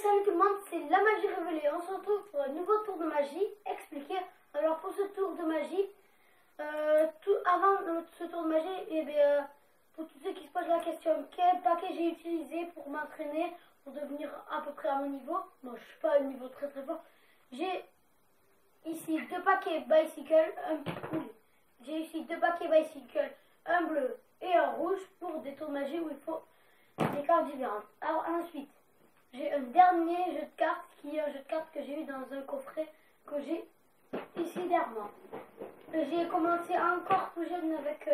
salut tout le monde, c'est la magie révélée. On se retrouve pour un nouveau tour de magie expliqué. Alors pour ce tour de magie, avant ce tour de magie, pour tous ceux qui se posent la question, quel paquet j'ai utilisé pour m'entraîner, pour devenir à peu près à mon niveau. Bon, je suis pas à un niveau très fort. J'ai ici deux paquets bicycle, j'ai ici deux paquets bicycle, un bleu et un rouge pour des tours de magie où il faut des cartes différentes. Alors ensuite, j'ai un dernier jeu de cartes qui est un jeu de cartes que j'ai eu dans un coffret que j'ai ici derrière moi. J'ai commencé encore plus jeune avec,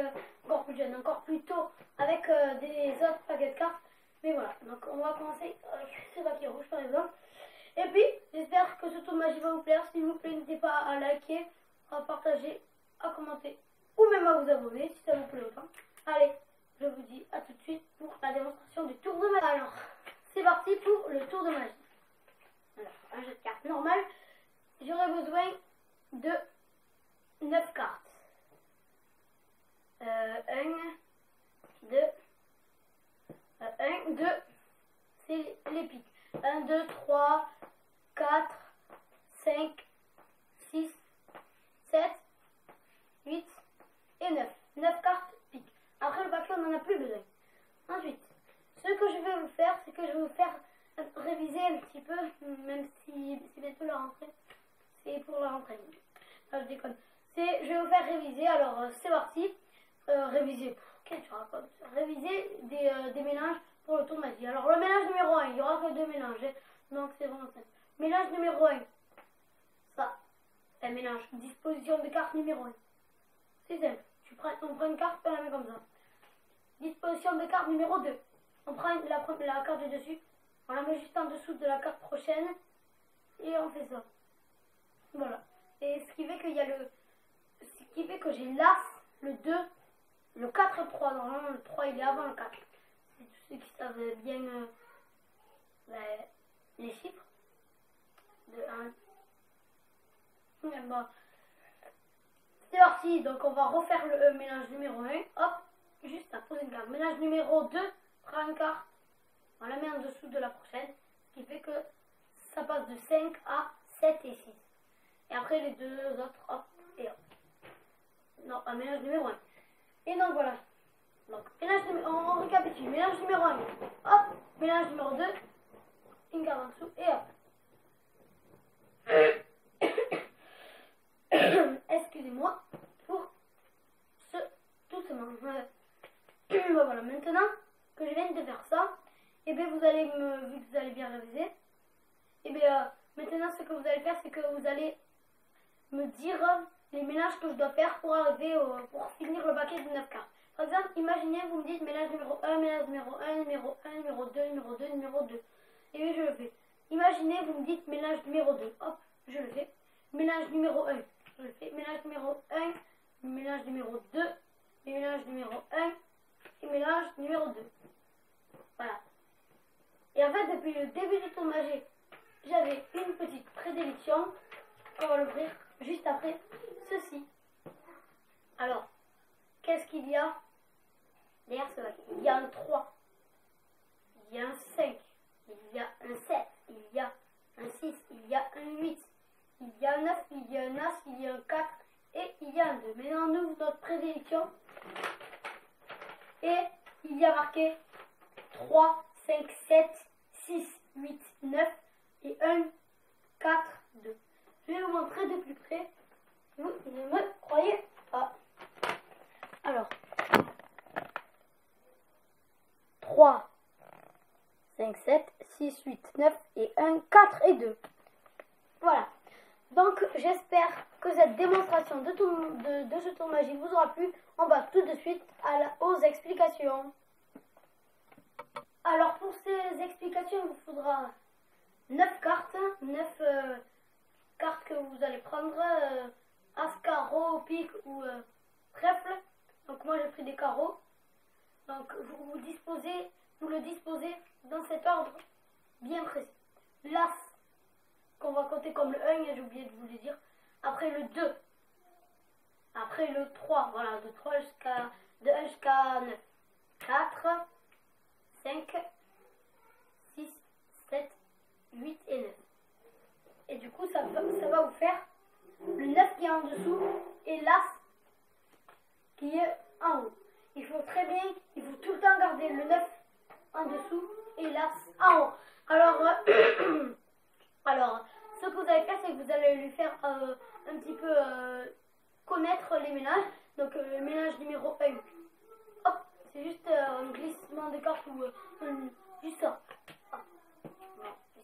encore plus tôt avec des autres paquets de cartes. Mais voilà, donc on va commencer avec ce paquet rouge par exemple. Et puis, j'espère que ce tour de magie va vous plaire. S'il vous plaît, n'hésitez pas à liker, à partager, à commenter ou même à vous abonner si ça vous plaît autant. Allez, je vous dis à tout de suite pour la démonstration du tour de magie. Alors, c'est parti pour le tour de magie. Alors, un jeu de cartes normal. J'aurai besoin de 9 cartes. 1, 2, 1, 2, c'est les piques. 1, 2, 3, 4, 5, 6, 7, 8 et 9. 9 cartes piques. Après le paquet, on n'en a plus besoin. Ensuite, ce que je vais vous faire, c'est que je vais vous faire réviser un petit peu, même si c'est bientôt la rentrée. C'est pour la rentrée. Non, je déconne. Je vais vous faire réviser, alors c'est parti. Réviser, qu'est-ce que tu racontes? Réviser des mélanges pour le tour de magie. Alors le mélange numéro 1, il n'y aura que 2 mélanges. Donc c'est vraiment simple. Mélange numéro 1, ça, c'est un mélange. Disposition de carte numéro 1. C'est simple. On prend une carte, on la met comme ça. Disposition de carte numéro 2. On prend la carte du dessus, on la met juste en dessous de la carte prochaine et on fait ça. Voilà. Et ce qui fait qu'il y a ce qui fait que j'ai l'As, le 2, le 4 et le 3. Normalement, le 3 il est avant le 4. C'est tous ceux qui savent bien les chiffres. De 1. Bon. C'est parti. Donc on va refaire le mélange numéro 1. Hop. Juste à poser une carte. Mélange numéro 2. Prends une carte. On la met en dessous de la prochaine. Ce qui fait que ça passe de 5 à 7 et 6. Et après les deux autres, hop et hop. Non, un mélange numéro 1. Et donc voilà. Donc, on récapitule. Mélange numéro 1. Hop. Mélange numéro 2. Une carte en dessous et hop. Excusez-moi pour ce doucement. Voilà, maintenant que je viens de faire ça, et bien vous allez vu que vous allez bien réviser, et bien maintenant ce que vous allez faire, c'est que vous allez me dire les mélanges que je dois faire pour arriver pour finir le paquet de 9 cartes. Par exemple, imaginez, vous me dites mélange numéro 1, mélange numéro 1, numéro 1, numéro 2, numéro 2, numéro 2. Et bien je le fais. Imaginez, vous me dites mélange numéro 2. Hop, je le fais. Mélange numéro 1. Je le fais. Mélange numéro 1, mélange numéro 2, mélange numéro 1 et mélange numéro 2. Voilà. Et en fait, depuis le début du tour de magie, j'avais une petite prédilection. On va l'ouvrir juste après ceci. Alors, qu'est-ce qu'il y a derrière ce paquet? Il y a un 3, il y a un 5, il y a un 7, il y a un 6, il y a un 8, il y a un 9, il y a un As, il y a un 4 et il y a un 2. Maintenant, on ouvre notre prédilection et il y a marqué 3, 5, 7, 6, 8, 9 et 1, 4, 2. Je vais vous montrer de plus près. Vous ne me croyez pas. Alors, 3, 5, 7, 6, 8, 9 et 1, 4 et 2. Voilà. Donc, j'espère que cette démonstration de ce tour de magie vous aura plu. On va tout de suite aux explications. Alors, pour ces explications, il vous faudra 9 cartes. 9 cartes que vous allez prendre. As, carreau, pique ou trèfle. Donc, moi, j'ai pris des carreaux. Donc, vous le disposez dans cet ordre bien précis. L'As, qu'on va compter comme le 1, j'ai oublié de vous le dire. Après le 2. Après le 3. Voilà, de 1 jusqu'à 9. 4, 5, 6, 7, 8, faire le 9 qui est en dessous et l'As qui est en haut. Il faut tout le temps garder le 9 en dessous et l'As en haut. Alors, alors, ce que vous allez faire, c'est que vous allez lui faire un petit peu connaître les ménages. Donc, le ménage numéro 1. Hop, c'est juste un glissement de carte ou juste ça.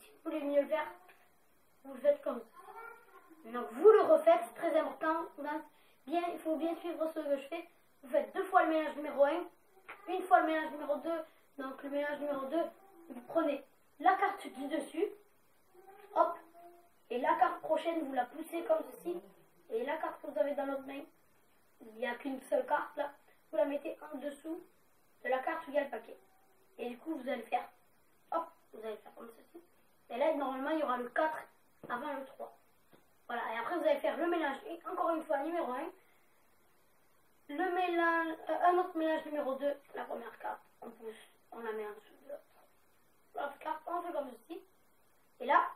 Si vous voulez mieux le faire, vous le faites comme ça. Donc, vous le refaites, c'est très important. Il faut bien suivre ce que je fais. Vous faites 2 fois le ménage numéro 1, une fois le ménage numéro 2. Donc, le ménage numéro 2, vous prenez la carte du dessus. Hop. Et la carte prochaine, vous la poussez comme ceci. Et la carte que vous avez dans l'autre main, il n'y a qu'une seule carte là. Vous la mettez en dessous de la carte où il y a le paquet. Et du coup, vous allez faire, hop, vous allez faire comme ceci. Et là, normalement, il y aura le 4 avant le 3. Voilà, et après, vous allez faire le mélange, et encore une fois, numéro 1. Le mélange, un autre mélange numéro 2, la première carte, on pousse, on la met en dessous de l'autre carte, on fait comme ceci. Et là,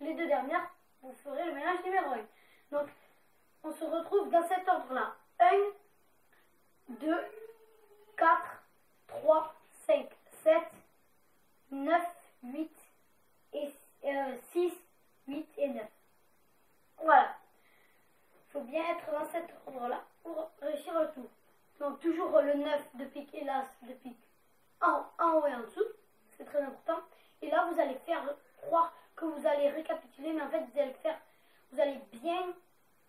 les 2 dernières, vous ferez le mélange numéro 1. Donc, on se retrouve dans cet ordre-là. 1, 2, 4, 3, 5, 7, 9, 8, et 6, 8 et 9. Voilà. Il faut bien être dans cet ordre-là pour réussir le tout. Donc, toujours le 9 de pique et l'As de pique en haut et en dessous. C'est très important. Et là, vous allez croire que vous allez récapituler, mais en fait, vous allez bien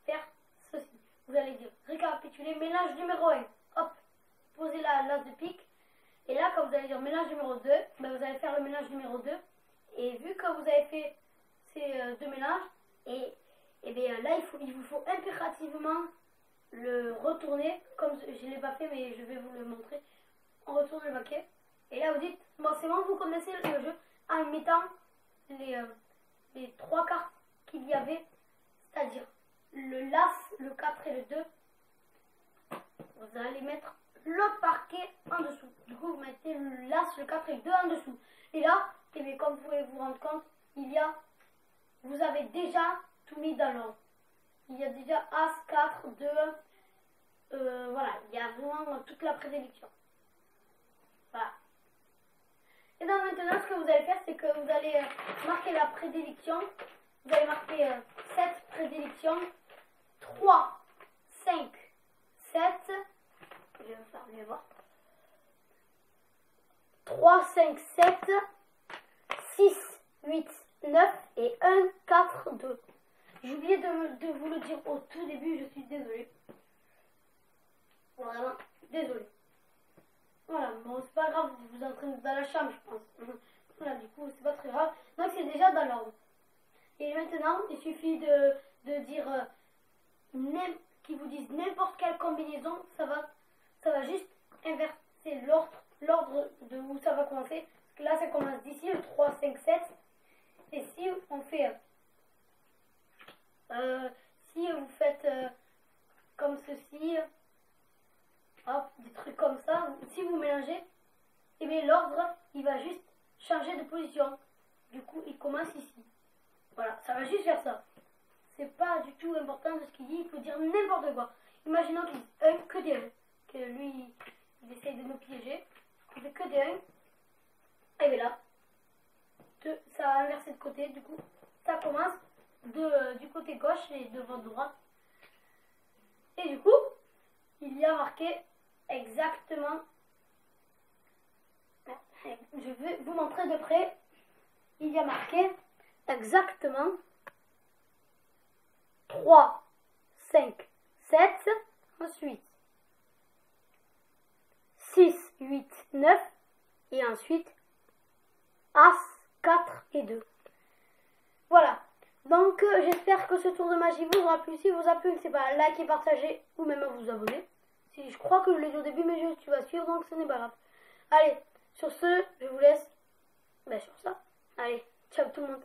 faire ceci. Vous allez dire récapituler, mélange numéro 1. Hop, posez la l'As de pique. Et là, quand vous allez dire mélange numéro 2, ben vous allez faire le mélange numéro 2. Et vu que vous avez fait ces 2 mélanges, et bien là, il vous faut impérativement le retourner. Comme je ne l'ai pas fait, mais je vais vous le montrer. On retourne le paquet. Et là, vous dites, bon, c'est bon, vous connaissez le jeu en mettant les 3 cartes qu'il y avait, c'est-à-dire le l'As, le 4 et le 2. Vous allez mettre le paquet en dessous. Du coup, vous mettez le l'As, le 4 et le 2 en dessous. Et là, comme vous pouvez vous rendre compte, vous avez déjà tout mis dans l'ordre. Il y a déjà As, 4, 2, voilà, il y a vraiment toute la prédilection. Voilà. Et donc maintenant, ce que vous allez faire, c'est que vous allez marquer la prédilection. Vous allez marquer 7 prédilections. 3, 5, 7. Je vais vous faire mieux voir. 3, 5, 7, 6, 8, 9 et 1, 4, 2. J'ai oublié de vous le dire au tout début, je suis désolée. Vraiment, désolée. Voilà, bon, c'est pas grave, vous entraînez dans la chambre, je pense. Voilà, du coup, c'est pas très grave. Donc, c'est déjà dans l'ordre. Et maintenant, il suffit de dire, qu'ils vous disent n'importe quelle combinaison, ça va juste inverser l'ordre de où ça va commencer. Parce que là, ça commence d'ici, le 3, 5, 7. Et si on fait, si vous faites comme ceci, hop, des trucs comme ça, si vous mélangez, et bien l'ordre, il va juste changer de position. Du coup, il commence ici. Voilà, ça va juste faire ça. C'est pas du tout important de ce qu'il dit, il peut dire n'importe quoi. Imaginons qu'il dit 1, que des 1, que lui, il essaye de nous piéger. Il fait que des 1, et bien là, ça va inverser de côté, du coup, ça commence du côté gauche et de votre droite. Et du coup, il y a marqué exactement, je vais vous montrer de près, il y a marqué exactement 3, 5, 7, ensuite 6, 8, 9 et ensuite As, 4 et 2. Voilà. Donc j'espère que ce tour de magie vous aura plu. Si vous a plu, n'hésitez pas à liker, partager ou même à vous abonner. Je crois que je l'ai dit au début, mais tu vas suivre, donc ce n'est pas grave. Allez, sur ce, je vous laisse sur ça. Allez, ciao tout le monde.